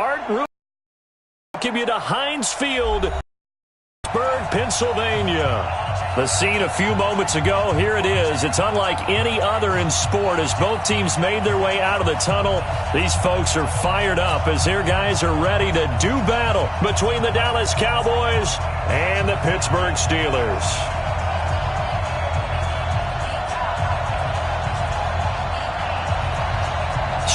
Art Room. Give you to Heinz Field, Pittsburgh, Pennsylvania. The scene a few moments ago, here it is. It's unlike any other in sport as both teams made their way out of the tunnel. These folks are fired up as their guys are ready to do battle between the Dallas Cowboys and the Pittsburgh Steelers.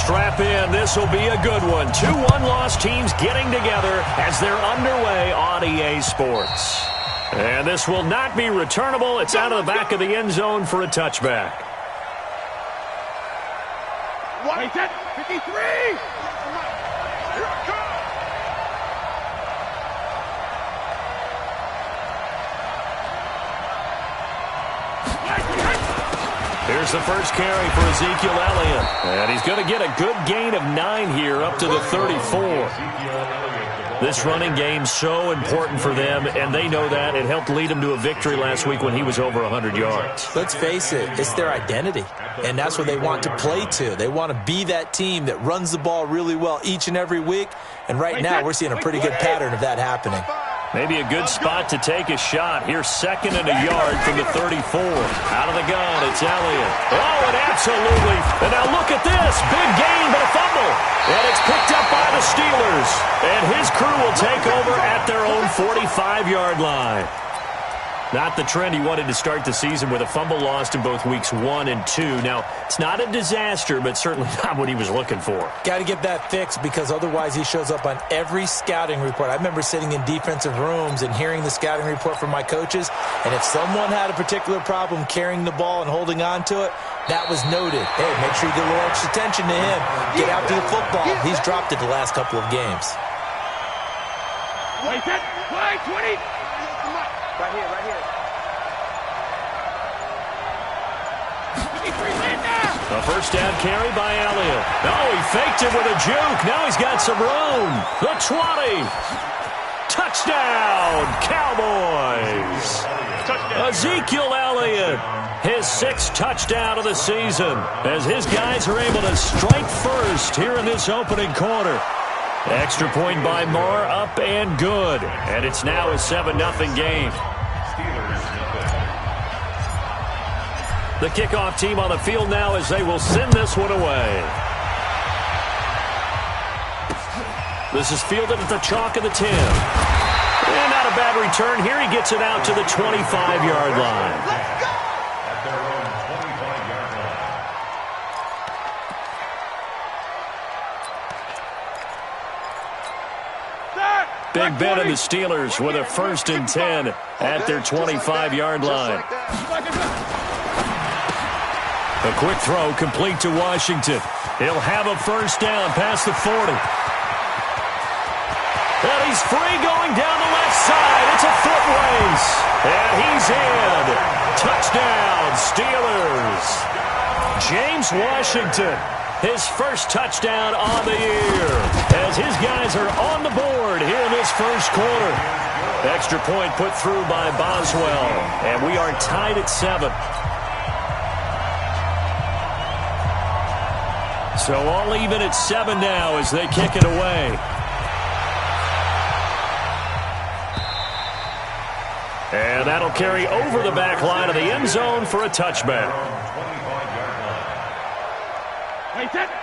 Strap in. This will be a good one. Two one-loss teams getting together as they're underway on EA Sports. And this will not be returnable. It's out of the back of the end zone for a touchback. 53! Here's the first carry for Ezekiel Elliott. And he's going to get a good gain of 9 here up to the 34. This running game's so important for them, and they know that. It helped lead them to a victory last week when he was over 100 yards. Let's face it, it's their identity, and that's what they want to play to. They want to be that team that runs the ball really well each and every week, and right now we're seeing a pretty good pattern of that happening. Maybe a good spot to take a shot. Here's 2nd and a yard from the 34. Out of the gun, it's Elliott. Oh, and absolutely. And now look at this. Big gain, but a fumble. And it's picked up by the Steelers. And his crew will take over at their own 45-yard line. Not the trend he wanted to start the season with a fumble lost in both weeks 1 and 2. Now, it's not a disaster, but certainly not what he was looking for. Got to get that fixed because otherwise he shows up on every scouting report. I remember sitting in defensive rooms and hearing the scouting report from my coaches, and if someone had a particular problem carrying the ball and holding on to it, that was noted. Hey, make sure you get a little extra attention to him. Get out to the football. He's dropped it the last couple of games. Wait, 20! Right here. A first down carry by Elliott. Oh, he faked it with a juke. Now he's got some room. The 20. Touchdown, Cowboys. Ezekiel Elliott, his 6th touchdown of the season, as his guys are able to strike first here in this opening quarter. Extra point by Marr, up and good. And it's now a 7-0 game. The kickoff team on the field now as they will send this one away. This is fielded at the chalk of the 10. And not a bad return here. He gets it out to the 25-yard line. Big Ben and the Steelers with a 1st and 10 at their 25-yard line. A quick throw complete to Washington. He'll have a first down past the 40. And he's free going down the left side. It's a foot race. And he's in. Touchdown, Steelers. James Washington, his first touchdown on the year, as his guys are on the board here in this first quarter. Extra point put through by Boswell, and we are tied at 7. So all even at 7 now as they kick it away. And that'll carry over the back line of the end zone for a touchback.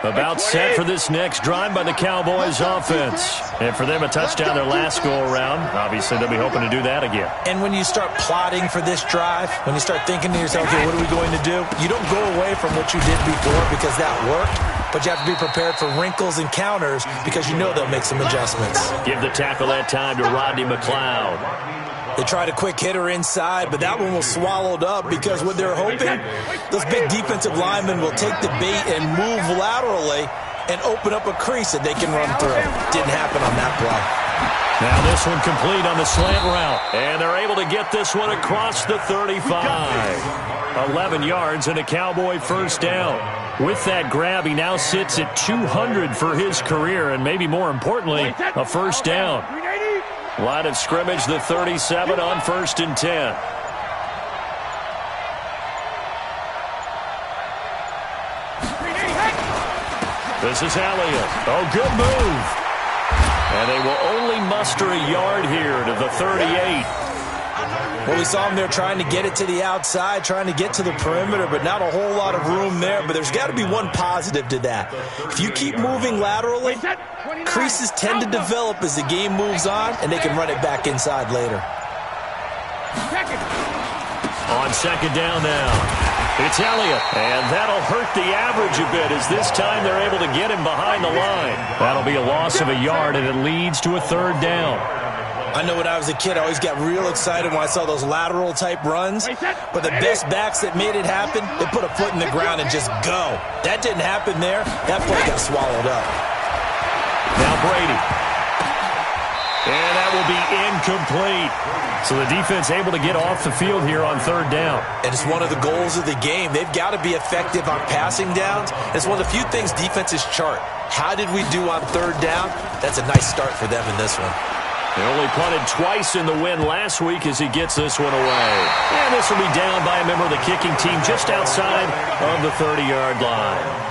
About set for this next drive by the Cowboys offense. And for them, a touchdown their last go-around. Obviously, they'll be hoping to do that again. And when you start plotting for this drive, when you start thinking to yourself, okay, what are we going to do? You don't go away from what you did before because that worked. But you have to be prepared for wrinkles and counters because you know they'll make some adjustments. Give the tackle that time to Rodney McLeod. They tried a quick hitter inside, but that one was swallowed up because what they're hoping, those big defensive linemen will take the bait and move laterally and open up a crease that they can run through. Didn't happen on that play. Now this one complete on the slant route. And they're able to get this one across the 35. 11 yards and a Cowboy first down. With that grab, he now sits at 200 for his career, and maybe more importantly, a first down. Line of scrimmage, the 37 on 1st and 10. This is Elliott. Oh, good move. And they will only muster a yard here to the 38. Well, we saw him there trying to get it to the outside, trying to get to the perimeter, but not a whole lot of room there. But there's got to be one positive to that. If you keep moving laterally, creases tend to develop as the game moves on, and they can run it back inside later. On second down now, it's Elliott. And that'll hurt the average a bit as this time they're able to get him behind the line. That'll be a loss of a yard, and it leads to a third down. I know when I was a kid, I always got real excited when I saw those lateral-type runs. But the best backs that made it happen, they put a foot in the ground and just go. That didn't happen there. That play got swallowed up. Now Brady. And that will be incomplete. So the defense able to get off the field here on third down. And it's one of the goals of the game. They've got to be effective on passing downs. It's one of the few things defenses chart. How did we do on third down? That's a nice start for them in this one. They only punted twice in the win last week as he gets this one away. And this will be down by a member of the kicking team just outside of the 30-yard line.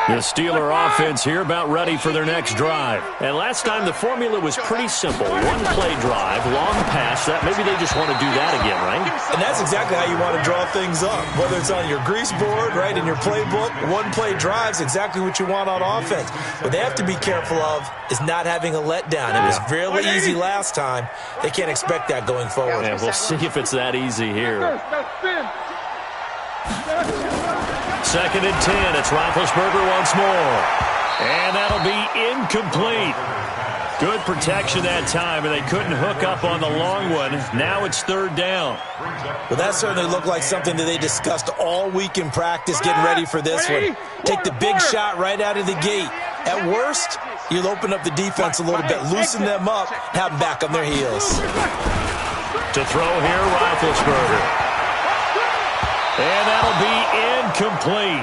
The Steeler offense here about ready for their next drive. And last time the formula was pretty simple. One-play drive, long pass. That maybe they just want to do that again, right? And that's exactly how you want to draw things up. Whether it's on your grease board, right, in your playbook, one-play drive's exactly what you want on offense. What they have to be careful of is not having a letdown. It was fairly easy last time. They can't expect that going forward. Yeah, we'll see if it's that easy here. Second and 10. It's Roethlisberger once more. And that'll be incomplete. Good protection that time, and they couldn't hook up on the long one. Now it's third down. Well, that certainly looked like something that they discussed all week in practice getting ready for this one. Take the big shot right out of the gate. At worst, you'll open up the defense a little bit, loosen them up, have them back on their heels. To throw here, Roethlisberger. And that'll be incomplete.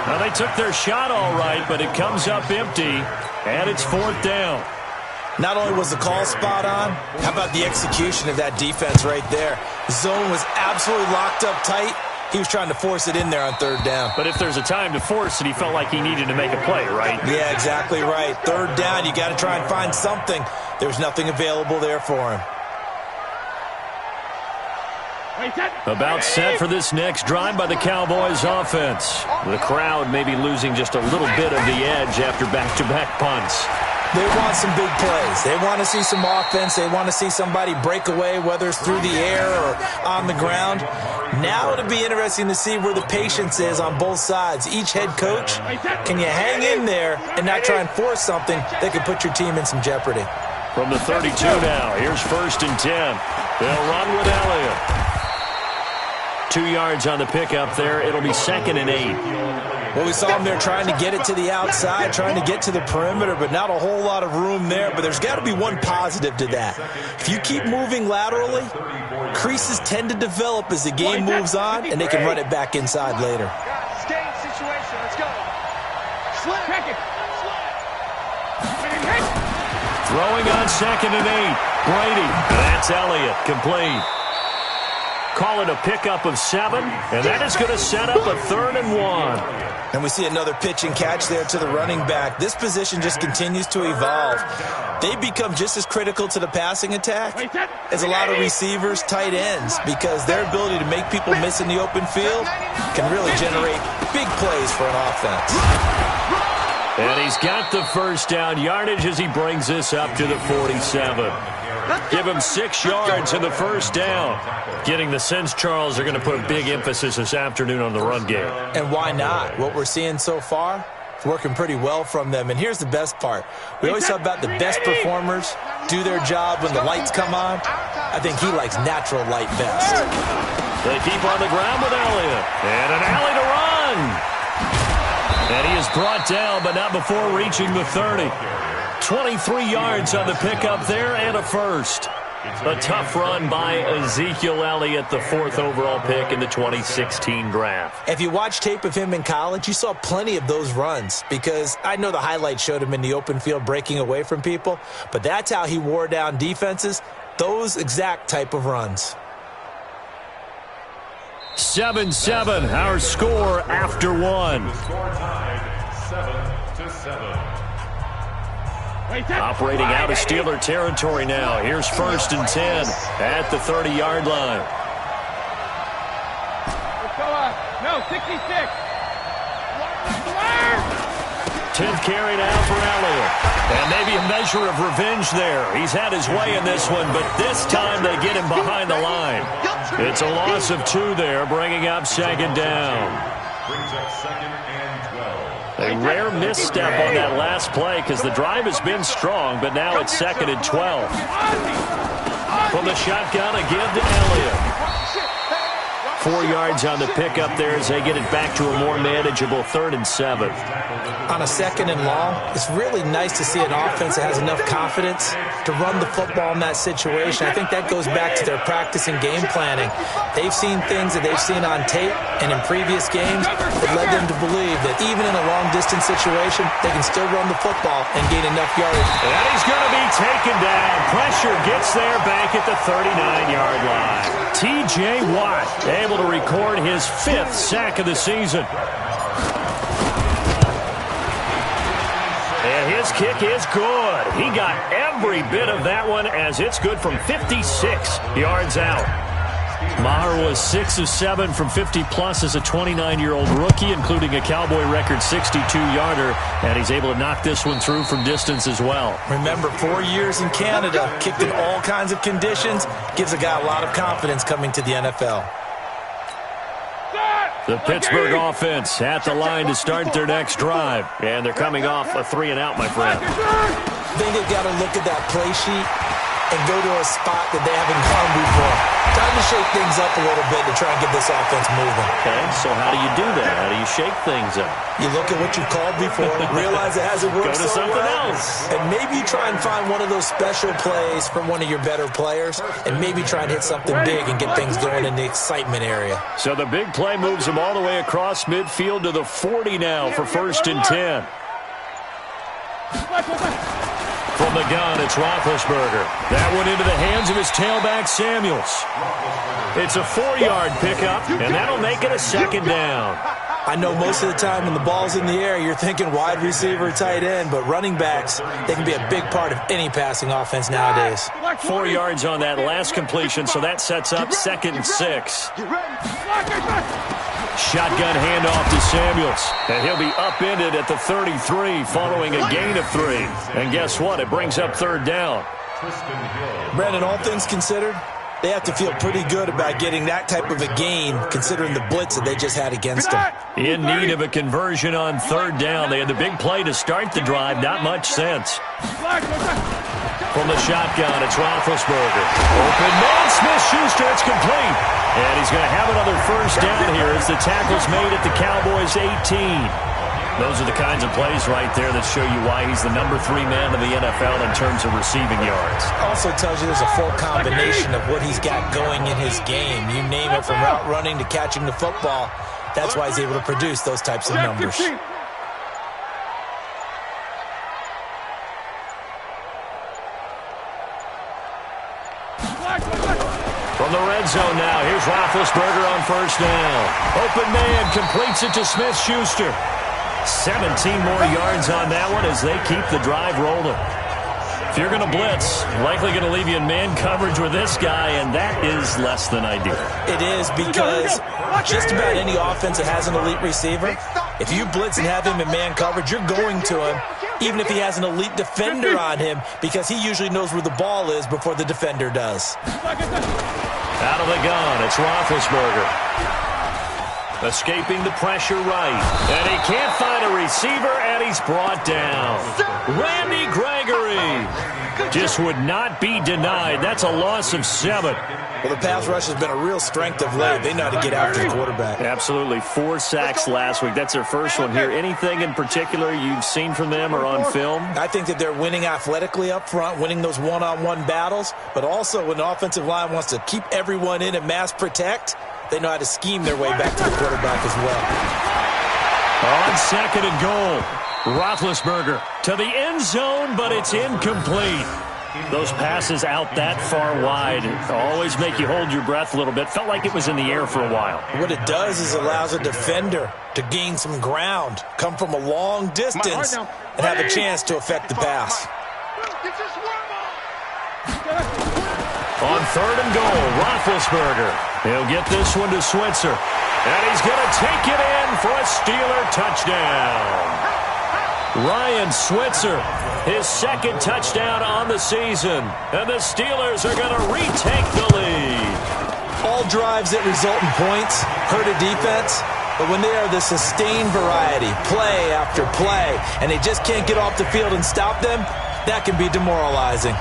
Now, they took their shot all right, but it comes up empty, and it's fourth down. Not only was the call spot on, how about the execution of that defense right there? The zone was absolutely locked up tight. He was trying to force it in there on third down. But if there's a time to force it, he felt like he needed to make a play, right? Yeah, exactly right. Third down, you got to try and find something. There's nothing available there for him. About set for this next drive by the Cowboys offense. The crowd may be losing just a little bit of the edge after back-to-back punts. They want some big plays. They want to see some offense. They want to see somebody break away, whether it's through the air or on the ground. Now it'll be interesting to see where the patience is on both sides. Each head coach, can you hang in there and not try and force something that could put your team in some jeopardy? From the 32 now, here's first and 10. They'll run with Elliott. 2 yards on the pickup there. It'll be second and 8. Well, we saw him there trying to get it to the outside, trying to get to the perimeter, but not a whole lot of room there. But there's got to be one positive to that. If you keep moving laterally, creases tend to develop as the game moves on, and they can run it back inside later. Game situation. Let's go. Check it. Throwing on second and 8. Brady. That's Elliott. Complete. Call it a pickup of 7, and that is going to set up a 3rd and 1. And we see another pitch and catch there to the running back. This position just continues to evolve. They become just as critical to the passing attack as a lot of receivers, tight ends, because their ability to make people miss in the open field can really generate big plays for an offense. And he's got the first down yardage as he brings this up to the 47. Give him 6 yards in the first down. Getting the sense, Charles, are going to put a big emphasis this afternoon on the run game. And why not? What we're seeing so far, it's working pretty well from them. And here's the best part. We always talk about the best performers do their job when the lights come on. I think he likes natural light best. They keep on the ground with Elliott. And an alley to run. And he is brought down, but not before reaching the 30. 23 yards on the pickup there and a first. A tough run by Ezekiel Elliott, the 4th overall pick in the 2016 draft. If you watch tape of him in college, you saw plenty of those runs because I know the highlights showed him in the open field breaking away from people, but that's how he wore down defenses, those exact type of runs. 7-7, our score after one. Operating out of Steeler territory now. Here's 1st and 10 at the 30-yard line. No, 66. 10th carry now for Elliott. And maybe a measure of revenge there. He's had his way in this one, but this time they get him behind the line. It's a loss of 2 there, bringing up 2nd down. Brings up 2nd and 12. A rare misstep on that last play because the drive has been strong, but now it's 2nd and 12. From the shotgun, a give to Elliott. 4 yards on the pickup there as they get it back to a more manageable 3rd and 7. On a 2nd and long, it's really nice to see an offense that has enough confidence to run the football in that situation. I think that goes back to their practice and game planning. They've seen things that they've seen on tape and in previous games that led them to believe that even in a long-distance situation, they can still run the football and gain enough yardage. And he's going to be taken down. Pressure gets there back at the 39-yard line. T.J. Watt able to record his 5th sack of the season. And his kick is good. He got every bit of that one as it's good from 56 yards out. Maher was 6 of 7 from 50-plus as a 29-year-old rookie, including a Cowboy record 62-yarder, and he's able to knock this one through from distance as well. Remember, 4 years in Canada, kicked in all kinds of conditions, gives a guy a lot of confidence coming to the NFL. The Pittsburgh offense at the line to start their next drive, and they're coming off a 3-and-out, my friend. I think they've got to look at that play sheet and go to a spot that they haven't gone before. Time to shake things up a little bit to try and get this offense moving. Okay, so how do you do that? How do you shake things up? You look at what you called before, realize it hasn't worked Go to so something well, else. and maybe you try and find one of those special plays from one of your better players, and maybe try and hit something big and get things going in the excitement area. So the big play moves them all the way across midfield to the 40 now for 1st and 10. From the gun, it's Roethlisberger. That one into the hands of his tailback, Samuels. It's a 4-yard pickup, and that'll make it a 2nd down. I know most of the time when the ball's in the air, you're thinking wide receiver, tight end, but running backs, they can be a big part of any passing offense nowadays. 4 yards on that last completion, so that sets up 2nd and 6. Shotgun handoff to Samuels, and he'll be upended at the 33 following a gain of 3. And guess what? It brings up 3rd down. Brandon, all things considered, they have to feel pretty good about getting that type of a gain considering the blitz that they just had against them. In need of a conversion on 3rd down. They had the big play to start the drive. Not much sense. From the shotgun, it's Roethlisberger. Open man, Smith-Schuster, it's complete. And he's going to have another 1st down here as the tackle's made at the Cowboys' 18. Those are the kinds of plays right there that show you why he's the number 3 man in the NFL in terms of receiving yards. Also tells you there's a full combination of what he's got going in his game. You name it, from route running to catching the football. That's why he's able to produce those types of numbers. From the red zone now, here's Roethlisberger on 1st down. Open man completes it to Smith-Schuster. 17 more yards on that one as they keep the drive rolling. If you're going to blitz, likely going to leave you in man coverage with this guy, and that is less than ideal. It is, because just about any offense that has an elite receiver, if you blitz and have him in man coverage, you're going to him, even if he has an elite defender on him, because he usually knows where the ball is before the defender does. Out of the gun, it's Roethlisberger. Escaping the pressure right. And he can't find a receiver, and he's brought down. Randy Gregory just would not be denied. That's a loss of 7. Well, the pass rush has been a real strength of late. They know how to get after the quarterback. Absolutely. 4 sacks last week. That's their first one here. Anything in particular you've seen from them or on film? I think that they're winning athletically up front, winning those one-on-one battles, but also when the offensive line wants to keep everyone in and mass protect, they know how to scheme their way back to the quarterback as well. On 2nd and goal, Roethlisberger to the end zone, but it's incomplete. Those passes out that far wide always make you hold your breath a little bit. Felt like it was in the air for a while. What it does is allows a defender to gain some ground, come from a long distance, and have a chance to affect the pass. On 3rd and goal, Roethlisberger. He'll get this one to Switzer. And he's going to take it in for a Steeler touchdown. Ryan Switzer, his 2nd touchdown on the season. And the Steelers are going to retake the lead. All drives that result in points hurt a defense, but when they are the sustained variety, play after play, and they just can't get off the field and stop them, that can be demoralizing.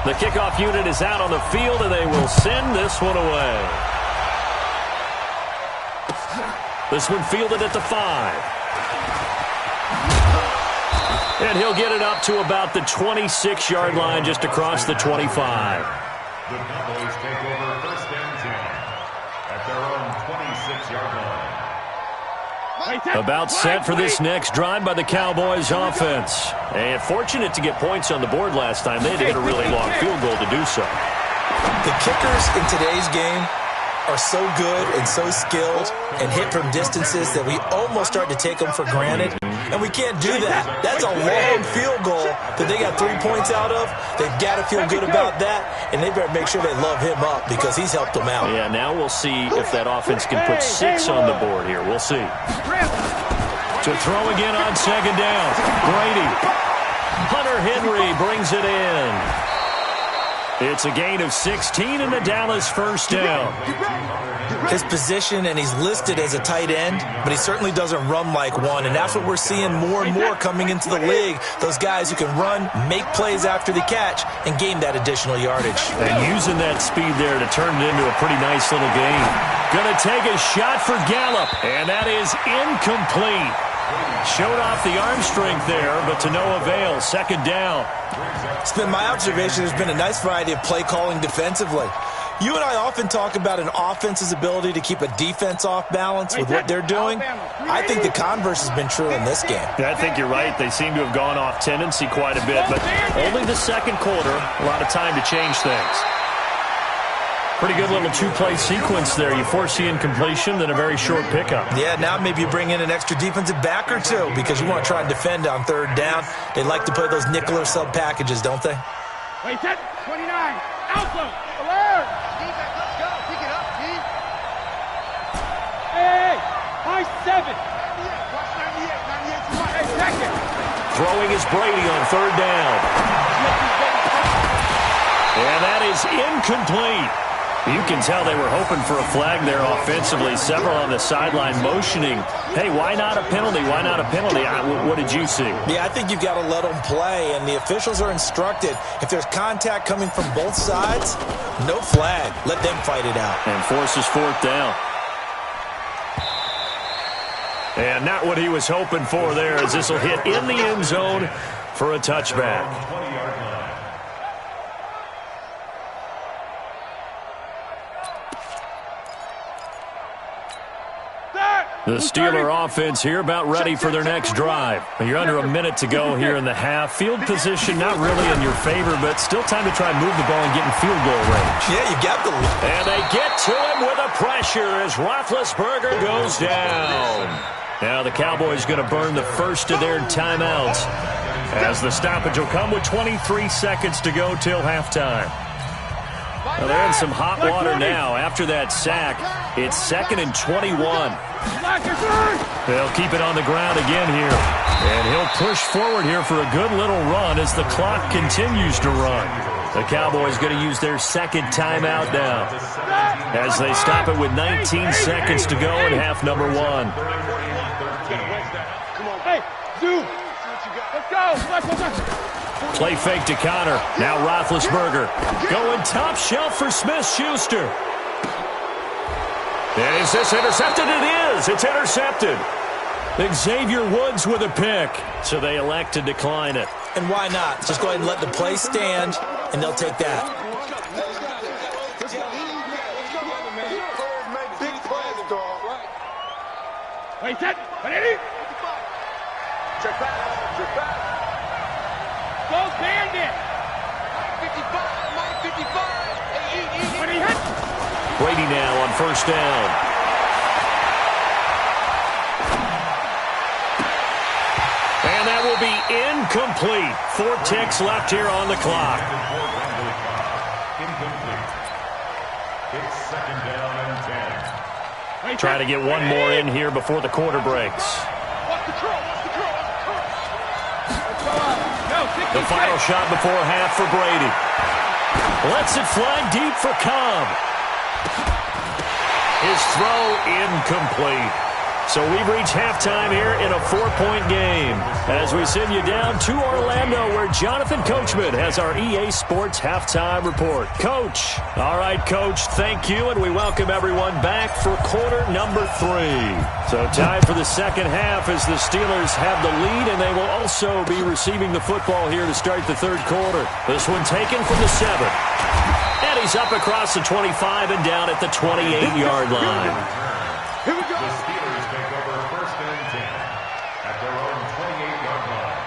The kickoff unit is out on the field, and they will send this one away. This one fielded at the 5. And he'll get it up to about the 26-yard line, just across the 25. The Cowboys take over 1st and 10 at their own 26-yard line. About set for this next drive by the Cowboys offense. And fortunate to get points on the board last time. They had to hit a really long field goal to do so. The kickers in today's game are so good and so skilled and hit from distances that we almost start to take them for granted. And we can't do that. That's a long field goal that they got 3 points out of. They've got to feel good about that, and they better make sure they love him up because he's helped them out. Yeah, now we'll see if that offense can put 6 on the board here. We'll see. To throw again on 2nd down. Brady. Hunter Henry brings it in. It's a gain of 16 and the Dallas 1st down. His position, and he's listed as a tight end, but he certainly doesn't run like one, and that's what we're seeing more and more coming into the league. Those guys who can run, make plays after the catch, and gain that additional yardage. And using that speed there to turn it into a pretty nice little gain. Going to take a shot for Gallup, and that is incomplete. Showed off the arm strength there, but to no avail. 2nd down. It's been my observation there's been a nice variety of play calling defensively. You and I often talk about an offense's ability to keep a defense off balance with what they're doing. I think the converse has been true in this game. Yeah, I think you're right. They seem to have gone off tendency quite a bit, but only the 2nd quarter, a lot of time to change things. Pretty good little 2-play sequence there. You force the incompletion, then a very short pickup. Yeah, now maybe you bring in an extra defensive back or two because you want to try and defend on 3rd down. They like to play those nickel or sub packages, don't they? Wait, set. 29. Alpha. Alert. Defense, let's go. Pick it up, G. Hey, high 7. 98. Hey, 2nd. Throwing is Brady on 3rd down. And that is incomplete. You can tell they were hoping for a flag there offensively. Several on the sideline motioning, hey, why not a penalty? Why not a penalty? What did you see? Yeah, I think you've got to let them play, and the officials are instructed. If there's contact coming from both sides, no flag. Let them fight it out. And forces 4th down. And not what he was hoping for there, as this will hit in the end zone for a touchback. The Steeler offense here about ready for their next drive. You're under a minute to go here in the half. Field position not really in your favor, but still time to try and move the ball and get in field goal range. Yeah, you got the lead. And they get to him with a pressure as Roethlisberger goes down. Now the Cowboys going to burn the first of their timeouts as the stoppage will come with 23 seconds to go till halftime. Well, they're in some hot water now after that sack. It's 2nd and 21. They'll keep it on the ground again here. And he'll push forward here for a good little run as the clock continues to run. The Cowboys going to use their 2nd timeout now as they stop it with 19 seconds to go in half number 1. Hey, Zoom. Let's go. Play fake to Connor. Now Roethlisberger going top shelf for Smith-Schuster. And is this intercepted? It is. It's intercepted. Xavier Woods with a pick. So they elect to decline it. And why not? Just go ahead and let the play stand and they'll take that. Wait, set. Ready? Check back. Go Bandit. 55, Mike 55. When he hit. Brady now on first down. And that will be incomplete. 4 ticks left here on the clock. Incomplete. It's second down and 10. Try to get one more in here before the quarter breaks. The final shot before half for Brady. Lets it fly deep for Cobb. His throw incomplete. So we've reached halftime here in a 4-point game as we send you down to Orlando where Jonathan Coachman has our EA Sports halftime report. Coach. All right, Coach, thank you, and we welcome everyone back for quarter number 3. So time for the second half as the Steelers have the lead, and they will also be receiving the football here to start the third quarter. This one taken from the 7. And he's up across the 25 and down at the 28-yard line. Here we go. The Steelers take over first and 10 at their own 28-yard line.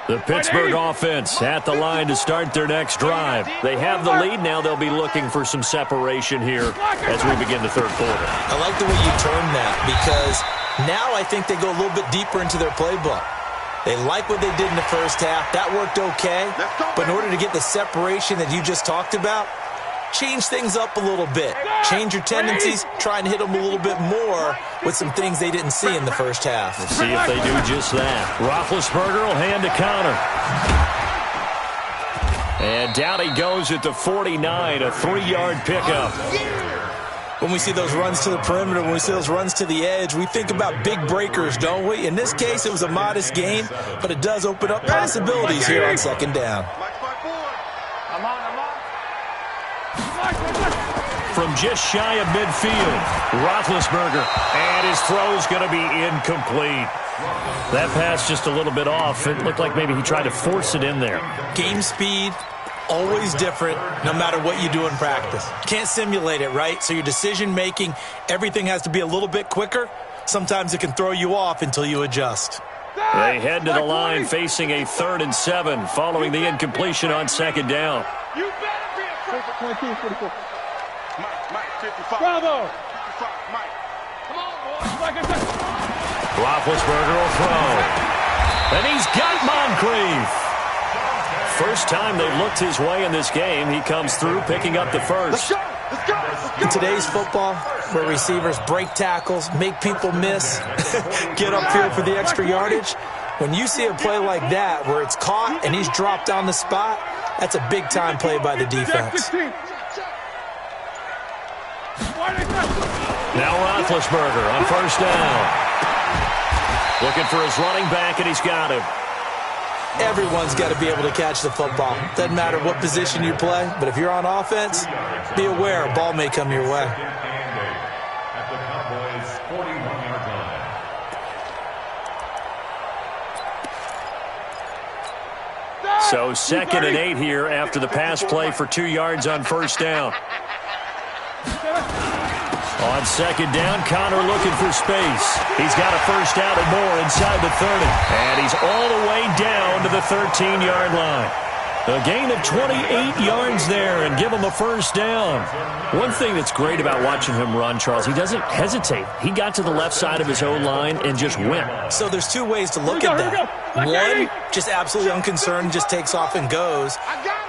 The Pittsburgh offense at the line to start their next drive. They have the lead. Now they'll be looking for some separation here as we begin the third quarter. I like the way you term that because now I think they go a little bit deeper into their playbook. They like what they did in the first half. That worked okay. But in order to get the separation that you just talked about, change things up a little bit. Change your tendencies. Try and hit them a little bit more with some things they didn't see in the first half. Let's see if they do just that. Roethlisberger will hand to Connor. And down he goes at the 49, a 3-yard pickup. When we see those runs to the perimeter, when we see those runs to the edge, we think about big breakers, don't we? In this case, it was a modest gain, but it does open up possibilities here on second down. From just shy of midfield, Roethlisberger, and his throw's going to be incomplete. That pass just a little bit off. It looked like maybe he tried to force it in there. Game speed, always different no matter what you do in practice. Can't simulate it, right? So your decision-making, everything has to be a little bit quicker. Sometimes it can throw you off until you adjust. They head to the line facing a 3rd and 7 following the incompletion on second down. You better be a 22, 44. Mike, 55. Bravo. 55, Mike. Come on, boys. Roethlisberger will throw. And he's got Moncrief. First time they looked his way in this game, he comes through picking up the first. Let's go. In today's football, where receivers break tackles, make people miss, get upfield for the extra yardage, when you see a play like that where it's caught and he's dropped on the spot, that's a big-time play by the defense. Now Roethlisberger on first down. Looking for his running back, and he's got him. Everyone's got to be able to catch the football. Doesn't matter what position you play, but if you're on offense, be aware a ball may come your way. At the Cowboys' 41-yard line. So 2nd and 8 here after the pass play for 2 yards on first down. On second down, Connor looking for space. He's got a first down and more inside the 30. And he's all the way down to the 13-yard line. A gain of 28 yards there and give him a first down. One thing that's great about watching him run, Charles, he doesn't hesitate. He got to the left side of his O-line and just went. So there's 2 ways to look at that. One, just absolutely unconcerned, just takes off and goes.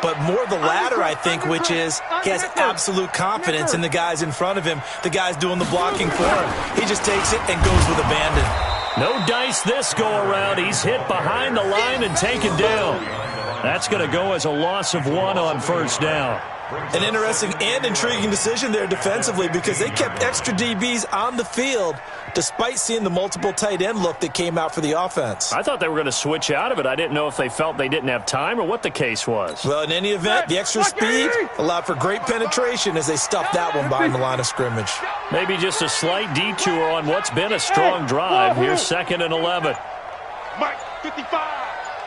But more the latter, I think, which is he has absolute confidence in the guys in front of him, the guys doing the blocking for him. He just takes it and goes with abandon. No dice this go-around. He's hit behind the line and taken down. That's going to go as a loss of 1 on first down. An interesting and intriguing decision there defensively because they kept extra DBs on the field despite seeing the multiple tight end look that came out for the offense. I thought they were going to switch out of it. I didn't know if they felt they didn't have time or what the case was. Well, in any event, the extra speed allowed for great penetration as they stuffed that one behind the line of scrimmage. Maybe just a slight detour on what's been a strong drive. Here's 2nd and 11. Mike, 55.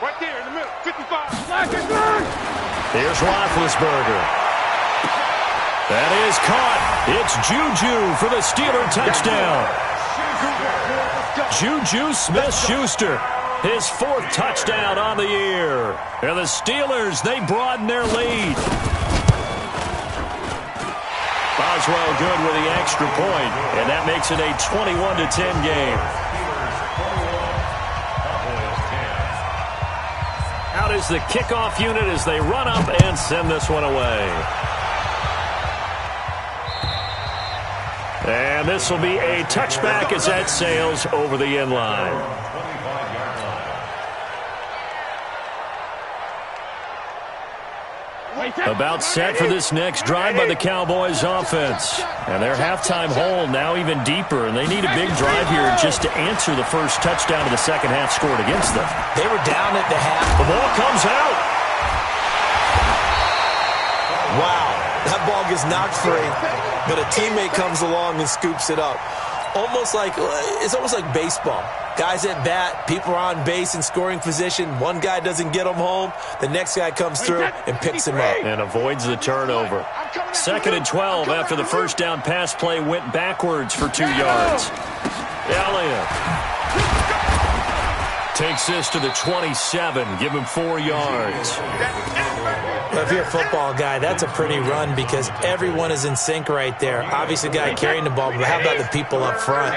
Right there in the middle. 55. Here's Roethlisberger. That is caught. It's Juju for the Steeler touchdown. Juju Smith-Schuster, his 4th touchdown on the year. And the Steelers, they broaden their lead. Boswell good with the extra point, and that makes it a 21-10 game. Out is the kickoff unit as they run up and send this one away. And this will be a touchback as that sails over the end line. About set for this next drive by the Cowboys offense. And their halftime hole now even deeper, and they need a big drive here just to answer the first touchdown of the second half scored against them. They were down at the half. The ball comes out. Wow, that ball gets knocked free, but a teammate comes along and scoops it up. It's almost like baseball. Guys at bat, people are on base in scoring position. One guy doesn't get him home. The next guy comes through and picks him up. And avoids the turnover. 2nd and 12 after the first down pass play went backwards for 2 yards. Elliott takes this to the 27. Give him 4 yards. Well, if you're a football guy, that's a pretty run because everyone is in sync right there. Obviously, the guy carrying the ball, but how about the people up front?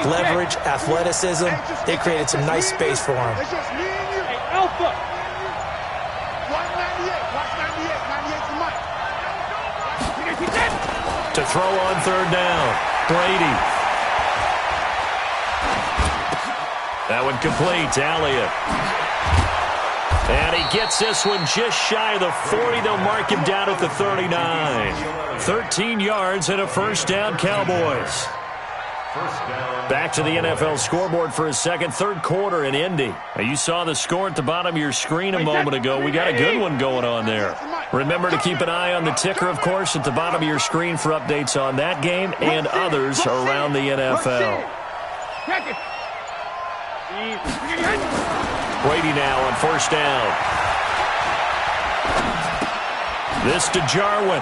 Leverage, athleticism, they created some nice space for him. It's just me and you. Hey, Alpha. Watch 98. Watch 98. 98 to Mike. To throw on 3rd down. Brady. That one complete. Elliott. And he gets this one just shy of the 40. They'll mark him down at the 39. 13 yards and a first down, Cowboys. Back to the NFL scoreboard for a second, 3rd quarter in Indy. Now, you saw the score at the bottom of your screen a moment ago. We got a good one going on there. Remember to keep an eye on the ticker, of course, at the bottom of your screen for updates on that game and others around the NFL. Brady now on 1st down. This to Jarwin.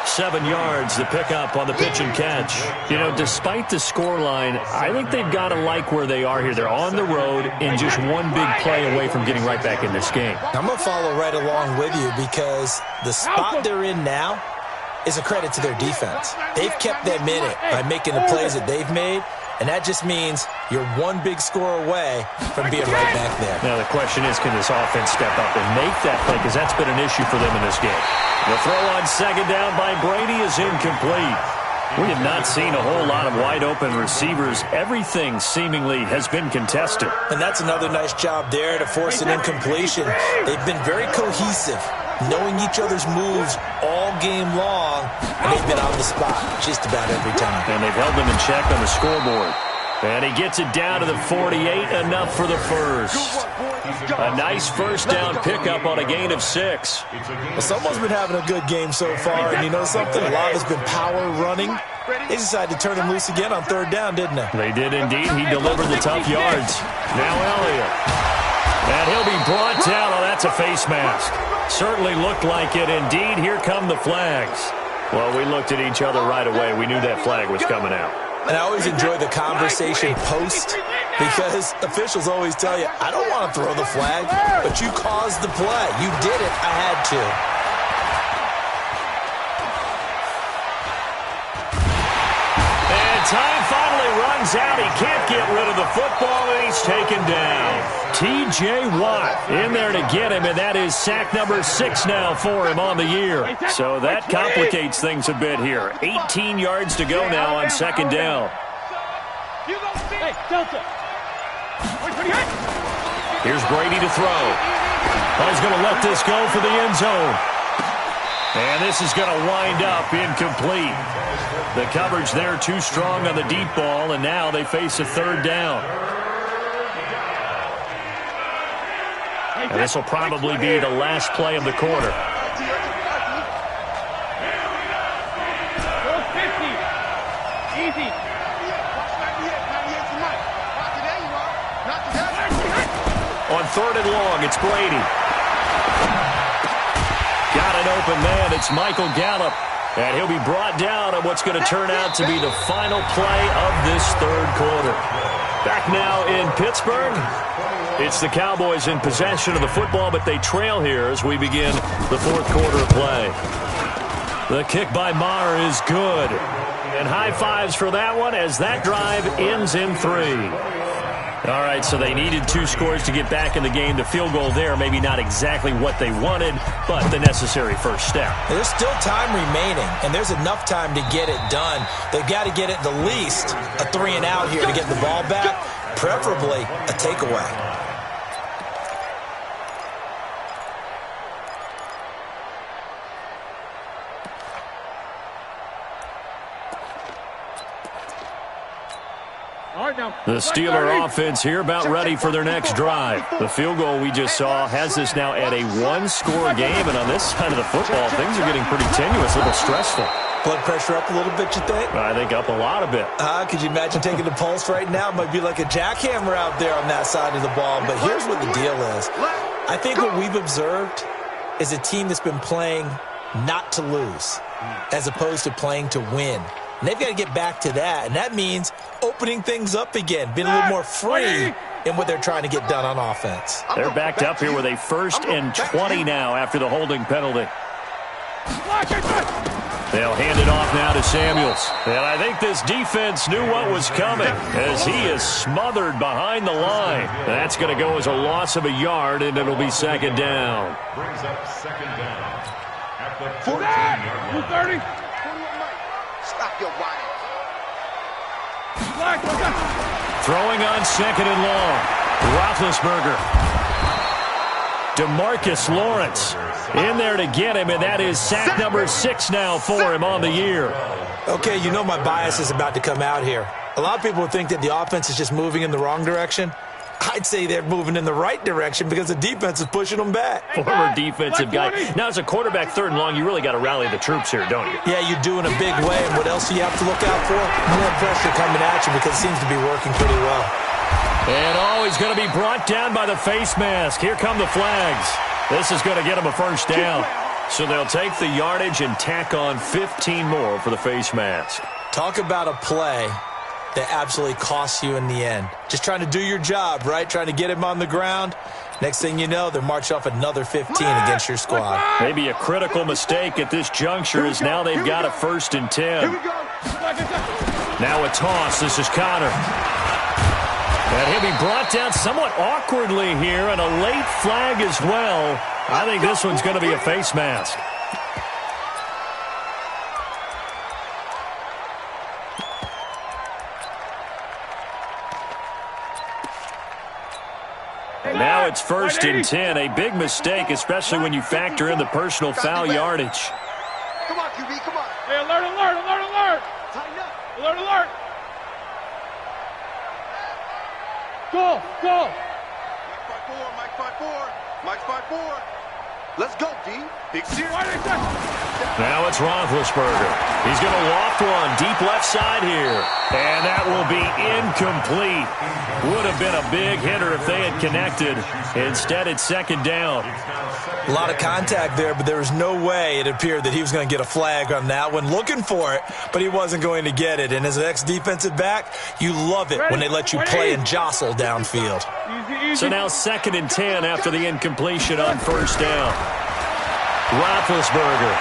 7 yards, the pickup on the pitch and catch. You know, despite the scoreline, I think they've got to like where they are here. They're on the road and just one big play away from getting right back in this game. I'm going to follow right along with you because the spot they're in now is a credit to their defense. They've kept them in it by making the plays that they've made, and that just means you're one big score away from being right back there. Now the question is, can this offense step up and make that play? Because that's been an issue for them in this game. The throw on 2nd down by Brady is incomplete. We have not seen a whole lot of wide-open receivers. Everything seemingly has been contested. And that's another nice job there to force an incompletion. They've been very cohesive, knowing each other's moves all game long, and they've been on the spot just about every time. And they've held them in check on the scoreboard. And he gets it down to the 48, enough for the first. A nice first down pickup on a gain of 6. Well, someone's been having a good game so far, and you know something? A lot has been power running. They decided to turn him loose again on 3rd down, didn't they? They did indeed. He delivered the tough yards. Now Elliott. And he'll be brought down. Oh, that's a face mask. Certainly looked like it. Indeed, here come the flags. Well, we looked at each other right away. We knew that flag was coming out. And I always enjoy the conversation post because officials always tell you, I don't want to throw the flag, but you caused the play. You did it. I had to. And time finally runs out. He can't get rid of the football, and he's taken down. T.J. Watt in there to get him, and that is sack number 6 now for him on the year. So that complicates things a bit here. 18 yards to go now on 2nd down. Hey, Delta. Here's Brady to throw. Oh, he's going to let this go for the end zone. And this is going to wind up incomplete. The coverage there too strong on the deep ball, and now they face a third down. And this will probably be the last play of the quarter. Easy. On third and long, it's Brady. Got an open man. It's Michael Gallup. And he'll be brought down on what's going to turn out to be the final play of this third quarter. Back now in Pittsburgh. It's the Cowboys in possession of the football, but they trail here as we begin the fourth quarter of play. The kick by Maher is good. And high fives for that one as that drive ends in 3. All right, so they needed 2 scores to get back in the game. The field goal there, maybe not exactly what they wanted, but the necessary first step. There's still time remaining, and there's enough time to get it done. They've got to get it the least a 3-and-out here to get the ball back, preferably a takeaway. The Steeler offense here about ready for their next drive. The field goal we just saw has this now at a 1-score game, and on this side of the football, things are getting pretty tenuous, a little stressful. Blood pressure up a little bit, you think? I think up a lot of it. Could you imagine taking the pulse right now? It might be like a jackhammer out there on that side of the ball, but here's what the deal is. I think what we've observed is a team that's been playing not to lose as opposed to playing to win. And they've got to get back to that, and that means opening things up again, being a little more free in what they're trying to get done on offense. They're backed up here with a 1st and 20 now after the holding penalty. They'll hand it off now to Samuels. And I think this defense knew what was coming as he is smothered behind the line. That's going to go as a loss of a yard, and it'll be 2nd down. Brings up 2nd down at the 14-yard line. 230. Stop your whining. Throwing on 2nd and long. Roethlisberger. DeMarcus Lawrence in there to get him, and that is sack number 6 now for him on the year. Okay, you know my bias is about to come out here. A lot of people think that the offense is just moving in the wrong direction. I'd say they're moving in the right direction because the defense is pushing them back. Former defensive guy. Now, as a quarterback 3rd and long, you really got to rally the troops here, don't you? Yeah, you do in a big way. And what else do you have to look out for? More pressure coming at you because it seems to be working pretty well. And he's going to be brought down by the face mask. Here come the flags. This is going to get him a 1st down. So they'll take the yardage and tack on 15 more for the face mask. Talk about a play that absolutely costs you in the end. Just trying to do your job, right? Trying to get him on the ground. Next thing you know, they're marching off another 15 against your squad. Maybe a critical mistake at this juncture is now they've got a 1st and 10. Now a toss. This is Connor. And he'll be brought down somewhat awkwardly here, and a late flag as well. I think this one's going to be a face mask. And now it's 1st and 10. A big mistake, especially when you factor in the personal foul yardage. Come on, QB, come on. Hey, alert, alert, alert, alert. Tighten up. Alert, alert. Go, go. Mike 5-4. Mike 5-4. Let's go, D. Big series. Now it's Roethlisberger. He's going to loft one deep left side here. And that will be incomplete. Would have been a big hitter if they had connected. Instead, it's 2nd down. A lot of contact there, but there was no way it appeared that he was going to get a flag on that one. Looking for it, but he wasn't going to get it. And as an ex-defensive back, you love it when they let you play and jostle downfield. Easy, easy. So now 2nd and 10 after the incompletion on 1st down. Roethlisberger.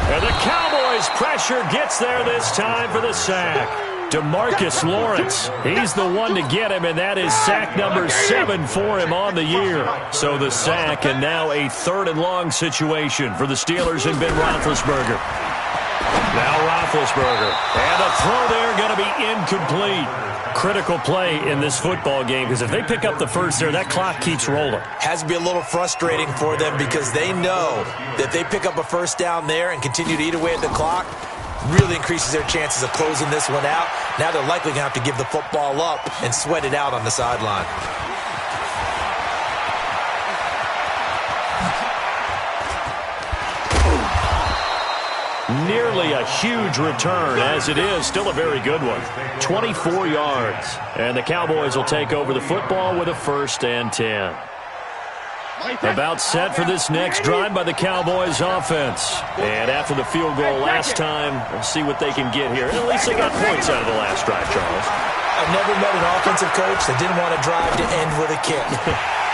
And the Cowboys' pressure gets there this time for the sack. DeMarcus Lawrence, he's the one to get him, and that is sack number 7 for him on the year. So the sack, and now a 3rd and long situation for the Steelers and Ben Roethlisberger. Now Roethlisberger, and a throw there going to be incomplete. critical play in this football game because if they pick up the first there, that clock keeps rolling. Has to be a little frustrating for them because they know that they pick up a first down there and continue to eat away at the clock, really increases their chances of closing this one out. Now they're likely going to have to give the football up and sweat it out on the sideline. Nearly a huge return, as it is still a very good one. 24 yards. And the Cowboys will take over the football with a 1st and 10. About set for this next drive by the Cowboys offense. And after the field goal last time, we'll see what they can get here. At least they got points out of the last drive, Charles. I've never met an offensive coach that didn't want to drive to end with a kick.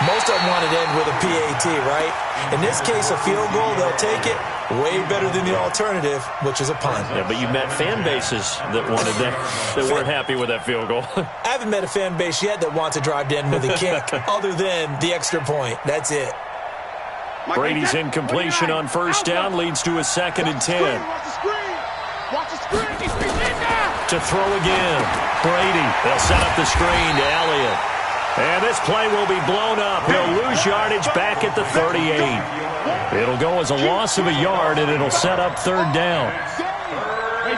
Most of them want to end with a PAT, right? In this case, a field goal, they'll take it. Way better than the alternative, which is a punt. Yeah, but you met fan bases that wanted that weren't happy with that field goal. I haven't met a fan base yet that wants to drive to end with a kick other than the extra point. That's it. Brady's incompletion on first down leads to a 2nd and 10. Watch the screen. Watch the screen. He's in now. To throw again. Brady. They'll set up the screen to Elliott. And this play will be blown up. He'll lose yardage back at the 38. It'll go as a loss of a yard, and it'll set up 3rd down.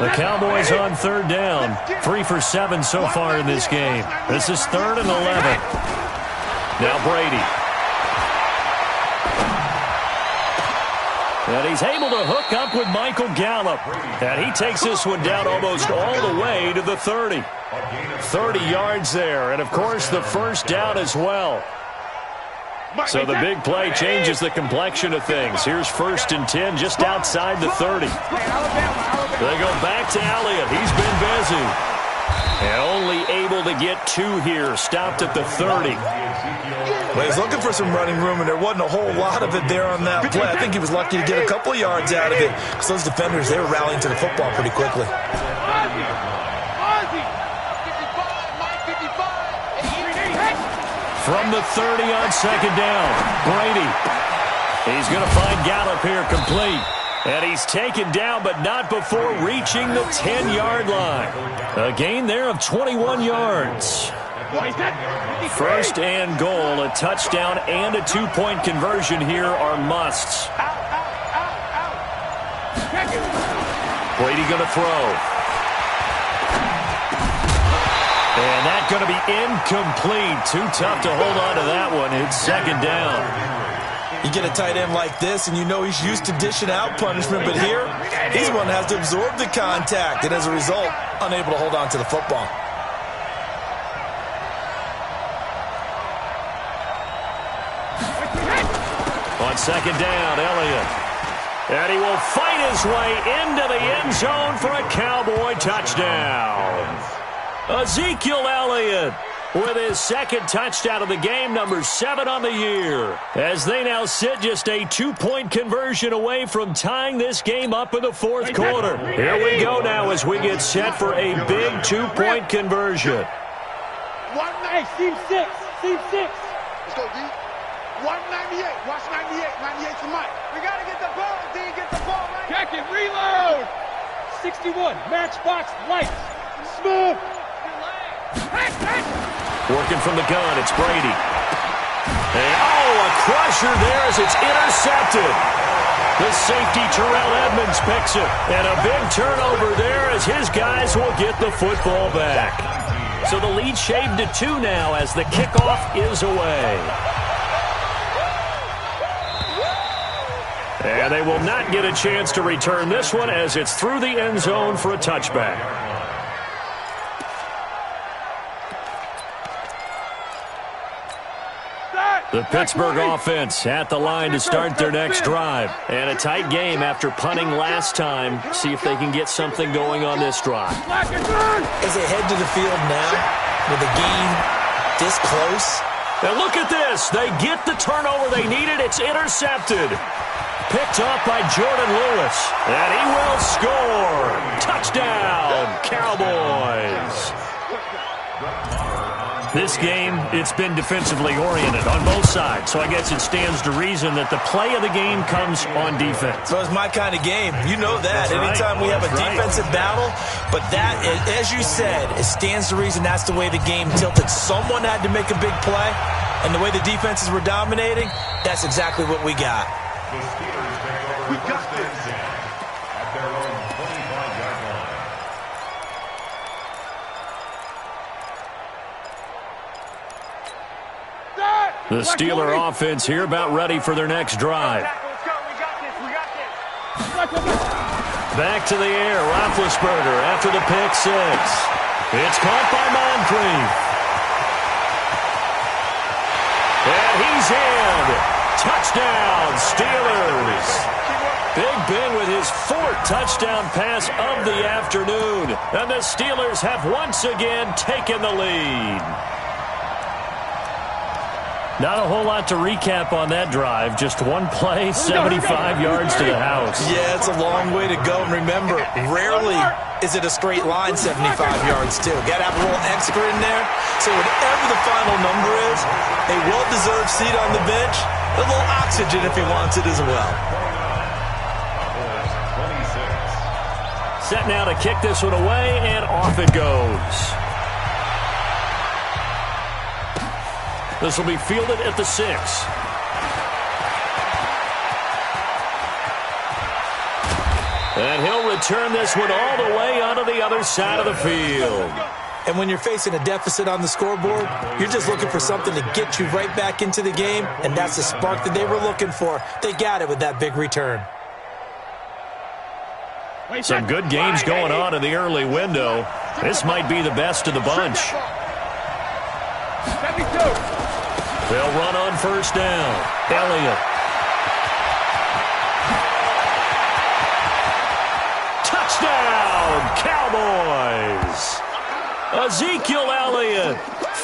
The Cowboys on 3rd down. 3 for 7 so far in this game. This is 3rd and 11. Now Brady. And he's able to hook up with Michael Gallup. And he takes this one down almost all the way to the 30. 30 yards there. And, of course, the 1st down as well. So the big play changes the complexion of things. Here's 1st and 10 just outside the 30. They go back to Elliott. He's been busy. And only able to get 2 here. Stopped at the 30. Well, he's looking for some running room, and there wasn't a whole lot of it there on that play. I think he was lucky to get a couple of yards out of it because those defenders, they were rallying to the football pretty quickly. From the 30 on 2nd down, Brady. He's going to find Gallup here complete. And he's taken down, but not before reaching the 10-yard line. A gain there of 21 yards. 1st and goal, a touchdown and a 2-point conversion here are musts. Brady going to throw. And that's going to be incomplete. Too tough to hold on to that one. It's 2nd down. You get a tight end like this, and you know he's used to dishing out punishment, but here, he's the one that has to absorb the contact, and as a result, unable to hold on to the football. On 2nd down, Elliott. And he will fight his way into the end zone for a Cowboy touchdown. Ezekiel Elliott with his 2nd touchdown of the game, number 7 on the year, as they now sit just a 2-point conversion away from tying this game up in the 4th quarter. Here we go now as we get set for a big 2-point conversion. Hey, team 6. Team 6. Let's go, D. 198. Watch 98. 98 to Mike. We got to get the ball, D. Get the ball, right? Check it. Reload. 61. Matchbox lights. Smooth. Working from the gun, it's Brady. And, a crusher there as it's intercepted. The safety, Terrell Edmonds, picks it. And a big turnover there as his guys will get the football back. So the lead shaved to 2 now as the kickoff is away. And they will not get a chance to return this one as it's through the end zone for a touchback. The Pittsburgh offense at the line to start their next drive. And a tight game after punting last time. See if they can get something going on this drive. As they head to the field now, with the game this close. And look at this. They get the turnover they needed. It's intercepted. Picked up by Jordan Lewis. And he will score. Touchdown, Cowboys. This game, it's been defensively oriented on both sides, so I guess it stands to reason that the play of the game comes on defense. So it's my kind of game. You know that. Anytime we have a defensive battle, but that, as you said, it stands to reason that's the way the game tilted. Someone had to make a big play, and the way the defenses were dominating, that's exactly what we got. The Steelers take over We got first and 10 at their own 25-yard line. The Steeler offense here about ready for their next drive. Back to the air, Roethlisberger after the pick six. It's caught by Moncrief. And he's in. Touchdown, Steelers. Big Ben with his fourth touchdown pass of the afternoon. And the Steelers have once again taken the lead. Not a whole lot to recap on that drive. Just one play, 75 yards to the house. Yeah, it's a long way to go. And remember, rarely is it a straight line 75 yards, too. Got to have a little extra in there. So whatever the final number is, a well-deserved seat on the bench, a little oxygen if he wants it as well. Set now to kick this one away, and off it goes. This will be fielded at the 6. And he'll return this one all the way onto the other side of the field. And when you're facing a deficit on the scoreboard, you're just looking for something to get you right back into the game, and that's the spark that they were looking for. They got it with that big return. Some good games going on in the early window. This might be the best of the bunch. 72. They'll run on first down. Elliott. Touchdown, Cowboys. Ezekiel Elliott,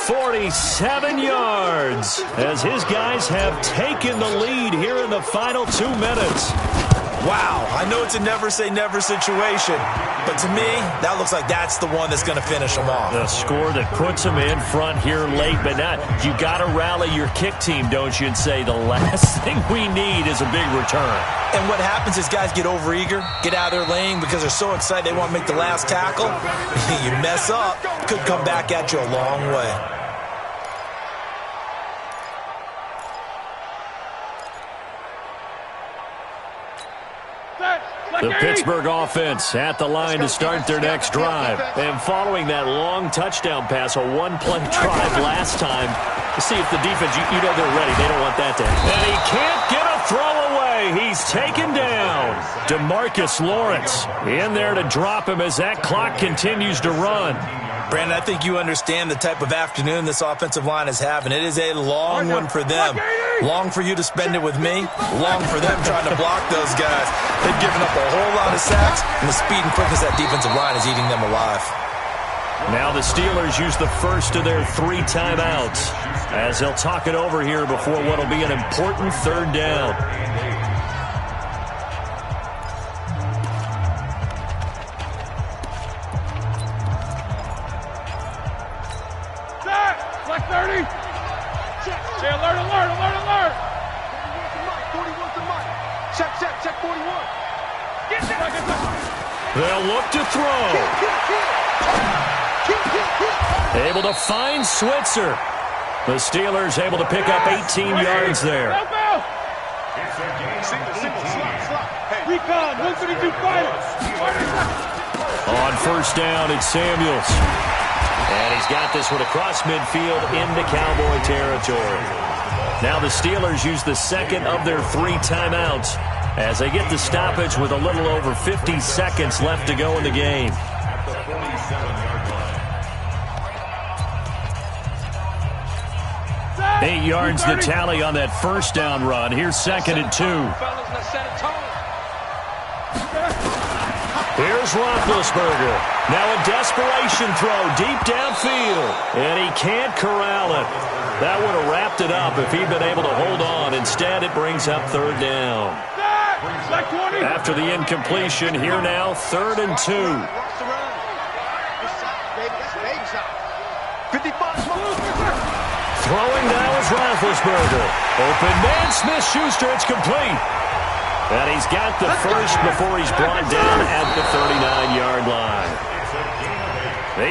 47 yards, as his guys have taken the lead here in the final 2 minutes. Wow, I know it's a never-say-never situation, but to me, that looks like that's the one that's going to finish them off. The score that puts them in front here late, but not. You got to rally your kick team, don't you, and say the last thing we need is a big return. And what happens is guys get overeager, get out of their lane because they're so excited they want to make the last tackle. You mess up, could come back at you a long way. The Pittsburgh offense at the line to start their next drive. And following that long touchdown pass, a one-play drive last time, to see if the defense, you know they're ready. They don't want that to happen. And he can't get a throw away. He's taken down. DeMarcus Lawrence in there to drop him as that clock continues to run. Brandon, I think you understand the type of afternoon this offensive line is having. It is a long one for them. Long for you to spend it with me. Long for them trying to block those guys. They've given up a whole lot of sacks, and the speed and quickness of that defensive line is eating them alive. Now the Steelers use the first of their 3 timeouts as they'll talk it over here before what will be an important third down. Black 30. Say alert, alert, alert, alert. 41's the mic. Check 41. Get that. They'll look to throw. Able to find Switzer. The Steelers able to pick up 18 yards there. Recon, 132 fighters. On first down, it's Samuels. And he's got this one across midfield into Cowboy territory. Now the Steelers use the second of their 3 timeouts as they get the stoppage with a little over 50 seconds left to go in the game. 8 yards the tally on that first down run. Here's 2nd and 2. Here's Roethlisberger. Now a desperation throw deep downfield. And he can't corral it. That would have wrapped it up if he'd been able to hold on. Instead, it brings up 3rd down. After the incompletion, here now, 3rd and 2. 55. Throwing now is Roethlisberger. Open man, Smith-Schuster, it's complete. And he's got the first before he's brought down at the 39-yard line.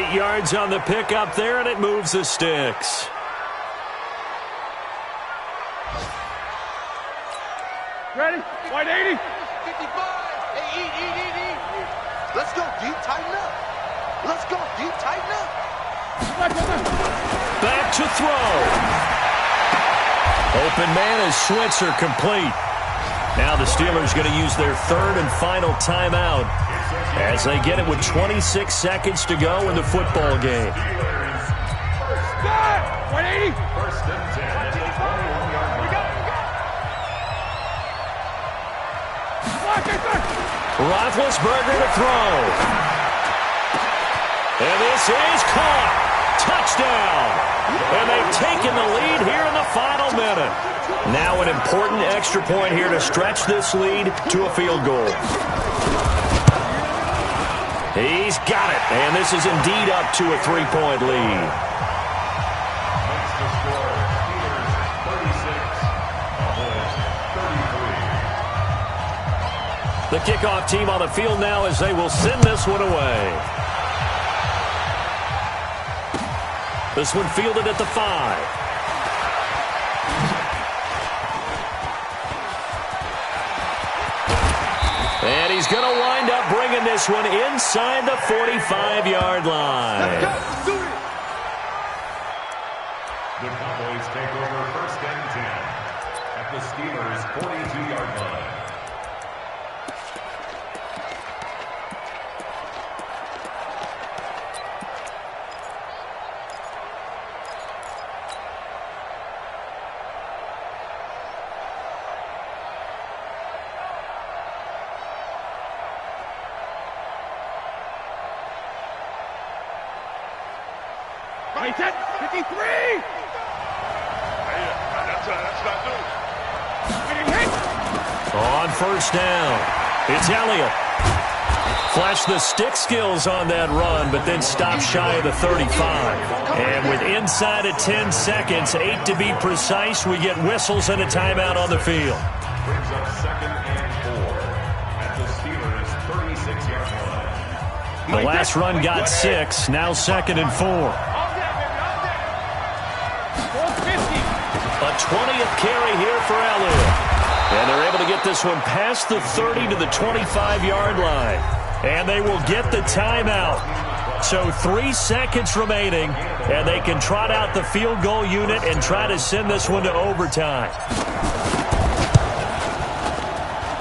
8 yards on the pickup there, and it moves the sticks. Ready? White 80. 55. Hey, eat. Let's go, D. Tighten up. Let's go, D. Tighten up. Back to throw. Open man is Switzer, complete. Now the Steelers going to use their third and final timeout as they get it with 26 seconds to go in the football game. Stop! 180. First and 10 at the 21-yard line. Roethlisberger to throw. And this is caught. Touchdown. And they've taken the lead here in the final minute. Now an important extra point here to stretch this lead to a field goal. He's got it. And this is indeed up to a 3-point lead. Makes the score Steelers 36, Cowboys 33. The kickoff team on the field now as they will send this one away. This one fielded at the 5. And he's going to wind up bringing this one inside the 45-yard line. The Cowboys take over first and 10 at the Steelers' 42-yard line. Right, 10, 53. That's not good. On first down, it's Elliott. Flashed the stick skills on that run, but then stopped shy of the 35. And with inside of 10 seconds, 8 to be precise, we get whistles and a timeout on the field. Brings up second and 4 at the Steelers' 36-yard line. The last run got 6, now second and 4. A 20th carry here for Elliott. And they're able to get this one past the 30 to the 25-yard line. And they will get the timeout. So 3 seconds remaining, and they can trot out the field goal unit and try to send this one to overtime.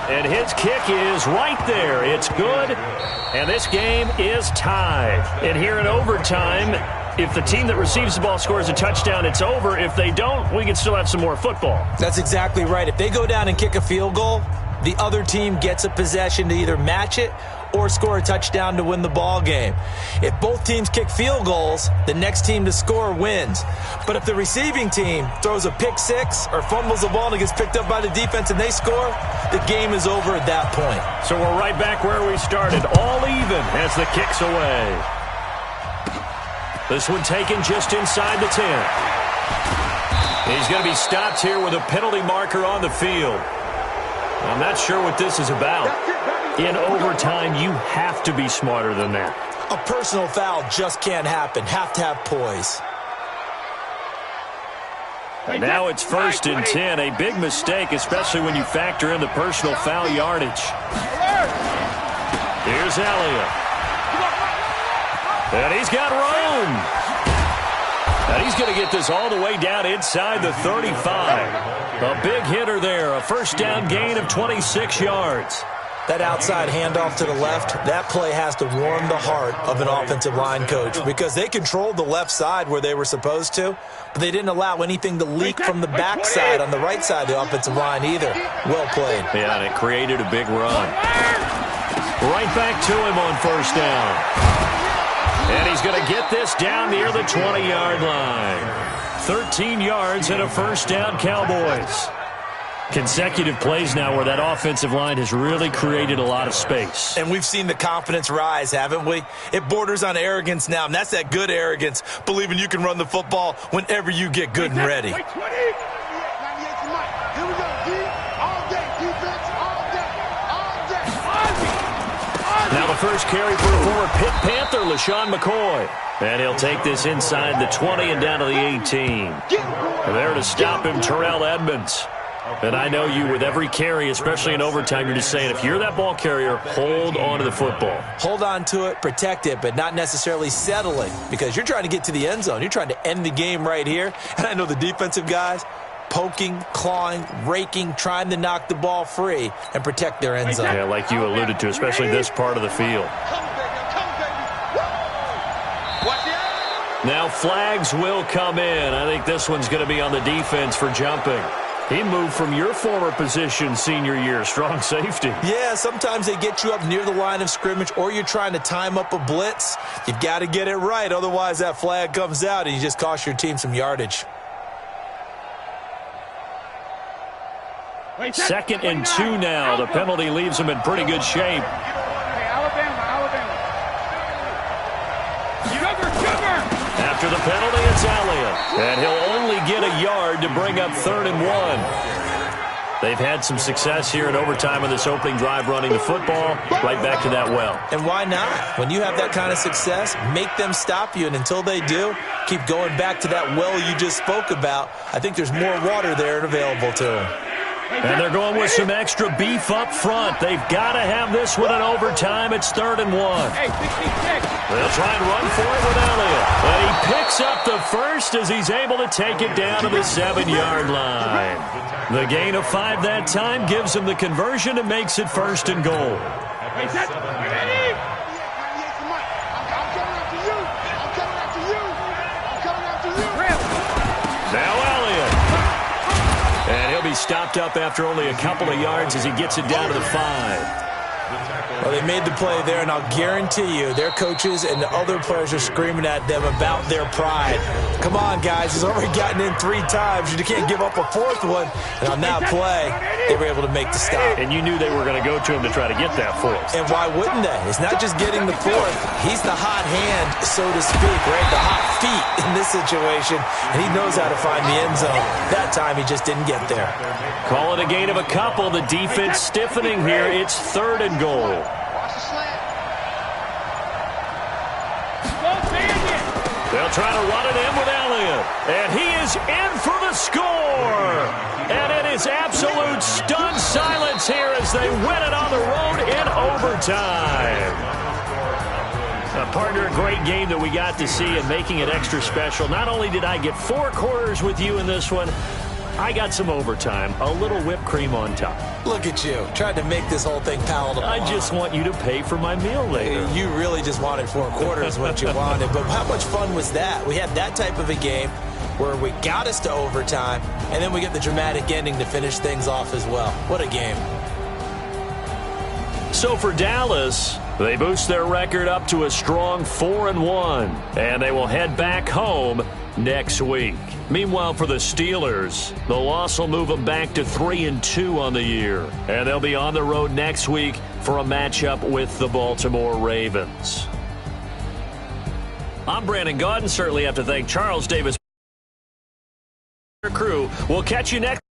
And his kick is right there. It's good. And this game is tied. And here in overtime, if the team that receives the ball scores a touchdown, it's over. If they don't, we can still have some more football. That's exactly right. If they go down and kick a field goal, the other team gets a possession to either match it or score a touchdown to win the ball game. If both teams kick field goals, the next team to score wins. But if the receiving team throws a pick six or fumbles the ball and it gets picked up by the defense and they score, the game is over at that point. So we're right back where we started, all even as the kick's away. This one taken just inside the 10. He's going to be stopped here with a penalty marker on the field. I'm not sure what this is about. In overtime, you have to be smarter than that. A personal foul just can't happen. Have to have poise. And now it's first and 10. A big mistake, especially when you factor in the personal foul yardage. Here's Elliott. And he's got room. And he's going to get this all the way down inside the 35. A big hitter there. A first down gain of 26 yards. That outside handoff to the left, that play has to warm the heart of an offensive line coach because they controlled the left side where they were supposed to, but they didn't allow anything to leak from the backside on the right side of the offensive line either. Well played. Yeah, and it created a big run. Right back to him on first down. And he's going to get this down near the 20-yard line. 13 yards and a first down, Cowboys. Consecutive plays now where that offensive line has really created a lot of space. And we've seen the confidence rise, haven't we? It borders on arrogance now, and that's that good arrogance, believing you can run the football whenever you get good and ready. Wait, 20. Here we go, D. All day, defense, all day, all day. Now the first carry for the former Pitt Panther, LaShawn McCoy. And he'll take this inside the 20 and down to the 18. And there to stop him, Terrell Edmonds. And I know you, with every carry, especially in overtime, you're just saying, if you're that ball carrier, hold on to the football. Hold on to it, protect it, but not necessarily settling, because you're trying to get to the end zone. You're trying to end the game right here. And I know the defensive guys poking, clawing, raking, trying to knock the ball free and protect their end zone. Yeah, like you alluded to, especially this part of the field. Now flags will come in. I think this one's going to be on the defense for jumping. He moved from your former position senior year, strong safety. Yeah, sometimes they get you up near the line of scrimmage, or you're trying to time up a blitz. You've got to get it right, otherwise that flag comes out and you just cost your team some yardage. 2nd and 2 now. The penalty leaves him in pretty good shape. After the penalty, it's Elliott. And he'll only get a yard to bring up 3rd and 1. They've had some success here in overtime in this opening drive running the football. Right back to that well. And why not? When you have that kind of success, make them stop you. And until they do, keep going back to that well you just spoke about. I think there's more water there and available to them. And they're going with some extra beef up front. They've got to have this one in overtime. It's 3rd and 1. They'll try and run for it with Elliott. And he picks up the first as he's able to take it down to the 7-yard line. The gain of 5 that time gives him the conversion and makes it 1st and goal. Now Elliott. And he'll be stopped up after only a couple of yards as he gets it down to the 5. Well, they made the play there, and I'll guarantee you their coaches and the other players are screaming at them about their pride. Come on, guys. He's already gotten in 3 times. You can't give up a 4th one. And on that play, they were able to make the stop. And you knew they were going to go to him to try to get that 4th. And why wouldn't they? It's not just getting the 4th. He's the hot hand, so to speak, right? The hot feet in this situation. And he knows how to find the end zone. That time, he just didn't get there. Call it a gain of a couple. The defense stiffening here. It's 3rd and goal. They'll try to run it in with Elliott. And he is in for the score. And it is absolute stunned silence here as they win it on the road in overtime. Partner, a great game that we got to see and making it extra special. Not only did I get 4 quarters with you in this one, I got some overtime, a little whipped cream on top. Look at you, tried to make this whole thing palatable. I just want you to pay for my meal later. You really just wanted 4 quarters what you wanted, but how much fun was that? We had that type of a game where we got us to overtime, and then we get the dramatic ending to finish things off as well. What a game. So for Dallas, they boost their record up to a strong 4-1, and they will head back home next week. Meanwhile, for the Steelers, the loss will move them back to 3-2 on the year. And they'll be on the road next week for a matchup with the Baltimore Ravens. I'm Brandon Gaudin. Certainly have to thank Charles Davis. Crew. We'll catch you next.